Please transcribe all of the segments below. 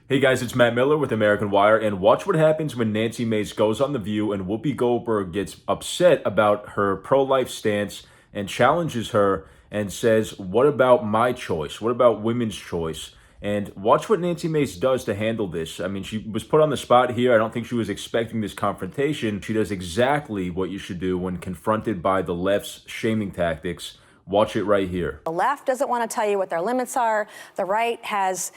Hey guys, it's Matt Miller with American Wire, and watch what happens when Nancy Mace goes on The View and Whoopi Goldberg gets upset about her pro-life stance and challenges her and says, what about my choice? What about women's choice? And watch what Nancy Mace does to handle this. I mean, she was put on the spot here. I don't think she was expecting this confrontation. She does exactly what you should do when confronted by the left's shaming tactics. Watch it right here. The left doesn't want to tell you what their limits are. The right has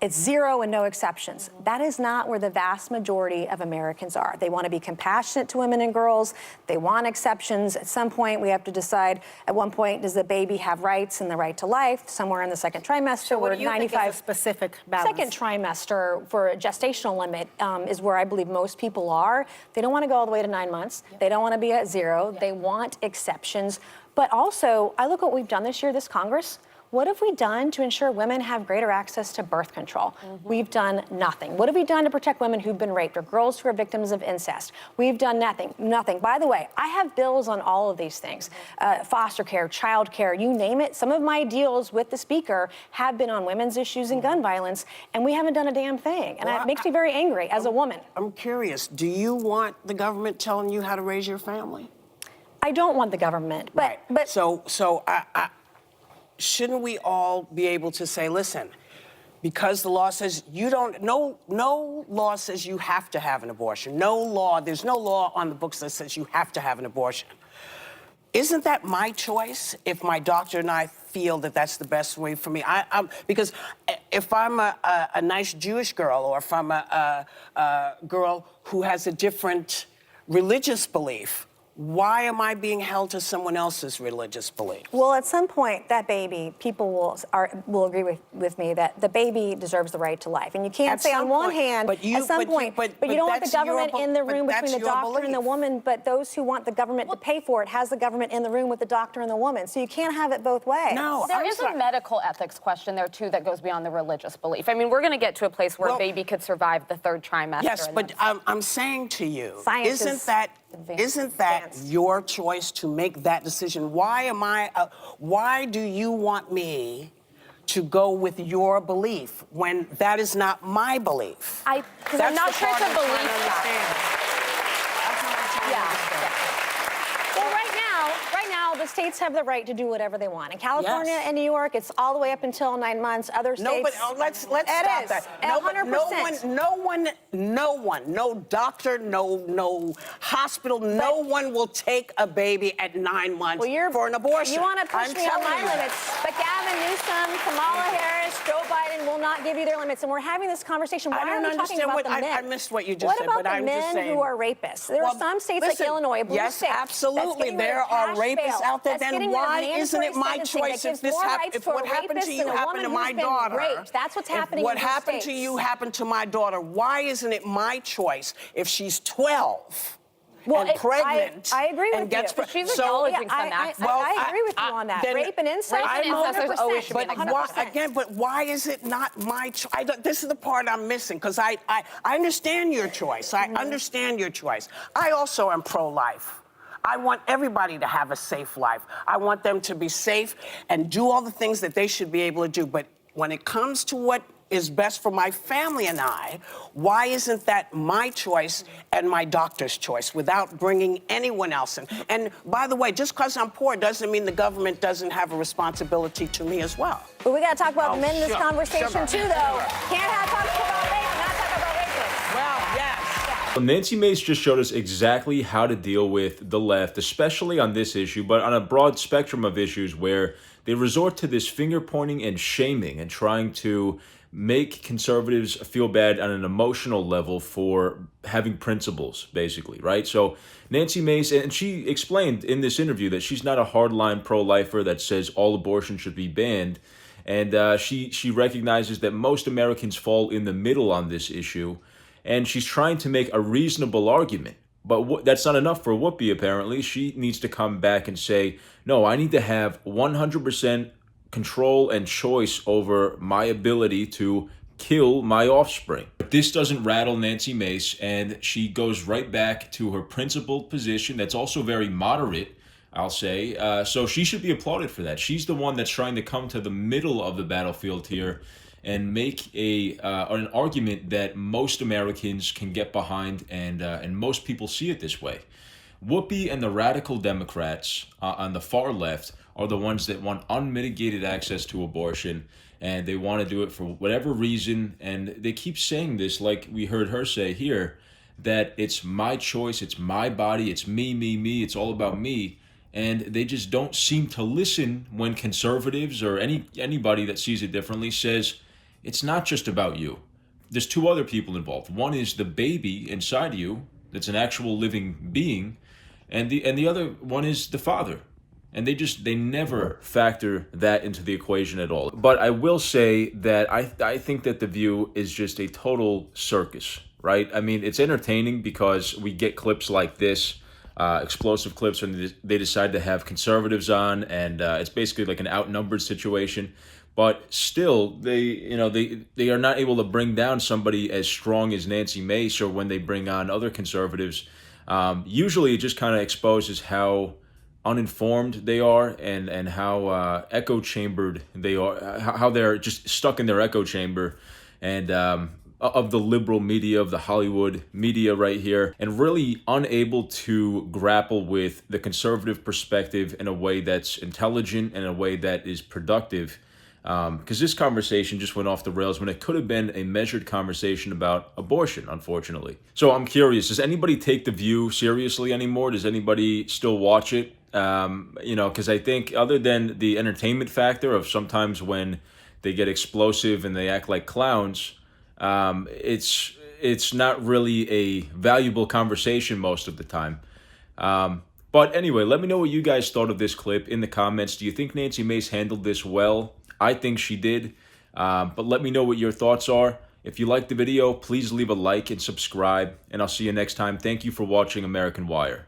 it's zero and no exceptions. That is not where the vast majority of Americans are. They want to be compassionate to women and girls. They want exceptions. At some point, we have to decide, at one point, does the baby have rights and the right to life? Somewhere in the second trimester, so what where do you 95 think is a specific balance? Second trimester for a gestational limit is where I believe most people are. They don't want to go all the way to 9 months. They don't want to be at zero. They want exceptions. But also, I look at what we've done this year, this Congress. What have we done to ensure women have greater access to birth control? We've done nothing. What have we done to protect women who've been raped or girls who are victims of incest? We've done nothing. Nothing. By the way, I have bills on all of these things. Foster care, child care, you name it. Some of my deals with the speaker have been on women's issues and gun violence, and we haven't done a damn thing. And it makes me very angry as a woman. I'm curious, do you want the government telling you how to raise your family? I don't want the government, but I shouldn't we all be able to say, listen, because the law says you don't, no law says you have to have an abortion. There's no law on the books that says you have to have an abortion. Isn't that my choice if my doctor and I feel that that's the best way for me? Because if I'm a nice Jewish girl, or if I'm a girl who has a different religious belief, why am I being held to someone else's religious belief? Well, at some point, that baby, people will agree with me that the baby deserves the right to life. And you can't say on one hand, at some point, but you don't want the government in the room between the doctor and the woman, but those who want the government to pay for it has the government in the room with the doctor and the woman. So you can't have it both ways. No, there is a medical ethics question there, too, that goes beyond the religious belief. I mean, we're going to get to a place where a baby could survive the third trimester. Yes, but I'm saying to you, isn't that your choice to make that decision? Why do you want me to go with your belief when that is not my belief? Because I'm not sure it's a belief. Well, right now, the states have the right to do whatever they want. In California and New York, it's all the way up until 9 months. Other states... No, but let's stop that. 100%. No one, no doctor, no hospital, no one will take a baby at 9 months for an abortion. You want to push me on my limits, but Gavin Newsom, Kamala Harris, Joe Biden will not give you their limits. And we're having this conversation. Why are we talking about the men? I missed what you just said, but I'm just saying. What about the men who are rapists? There are some states like Illinois, a blue state. Yes, absolutely. There are rapists out there. Then why isn't it my choice if what happened to you happened to my daughter? That's what's happening in what happened to you happened to my daughter. Why isn't it my choice if she's 12? And pregnant. I agree with you. She's acknowledging some acts. I agree with you on that. Rape and incest. But why is it not my choice? This is the part I'm missing, because I understand your choice. I understand your choice. I also am pro-life. I want everybody to have a safe life. I want them to be safe and do all the things that they should be able to do. But when it comes to what is best for my family and I, why isn't that my choice and my doctor's choice without bringing anyone else in? And by the way, just because I'm poor doesn't mean the government doesn't have a responsibility to me as well. But we got to talk about men in this conversation too, though. Can't have talk about rape and not talk about rapists. Well, yes. Nancy Mace just showed us exactly how to deal with the left, especially on this issue, but on a broad spectrum of issues where they resort to this finger pointing and shaming and trying to make conservatives feel bad on an emotional level for having principles, basically, right? So Nancy Mace, and she explained in this interview that she's not a hardline pro-lifer that says all abortion should be banned. And she recognizes that most Americans fall in the middle on this issue. And she's trying to make a reasonable argument. But that's not enough for Whoopi, apparently. She needs to come back and say, no, I need to have 100% control and choice over my ability to kill my offspring. But this doesn't rattle Nancy Mace, and she goes right back to her principled position that's also very moderate, I'll say. So she should be applauded for that. She's the one that's trying to come to the middle of the battlefield here and make an argument that most Americans can get behind, and most people see it this way. Whoopi and the radical Democrats on the far left are the ones that want unmitigated access to abortion, and they want to do it for whatever reason. And they keep saying this, like we heard her say here, that it's my choice, it's my body, it's me, it's all about me. And they just don't seem to listen when conservatives or anybody that sees it differently says, it's not just about you. There's two other people involved. One is the baby inside you that's an actual living being, and the other one is the father. And they never factor that into the equation at all. But I will say that I think that The View is just a total circus, right? I mean, it's entertaining because we get clips like this, explosive clips when they decide to have conservatives on, and it's basically like an outnumbered situation. But still, they are not able to bring down somebody as strong as Nancy Mace, or when they bring on other conservatives. Usually it just kind of exposes how uninformed they are, and how echo chambered they are, how they're just stuck in their echo chamber, and of the liberal media, of the Hollywood media right here, and really unable to grapple with the conservative perspective in a way that's intelligent and a way that is productive. Because this conversation just went off the rails when it could have been a measured conversation about abortion, unfortunately. So I'm curious, does anybody take The View seriously anymore? Does anybody still watch it? Because I think, other than the entertainment factor of sometimes when they get explosive and they act like clowns, it's not really a valuable conversation most of the time. But anyway, let me know what you guys thought of this clip in the comments. Do you think Nancy Mace handled this well? I think she did, but let me know what your thoughts are. If you liked the video, please leave a like and subscribe, and I'll see you next time. Thank you for watching American Wire.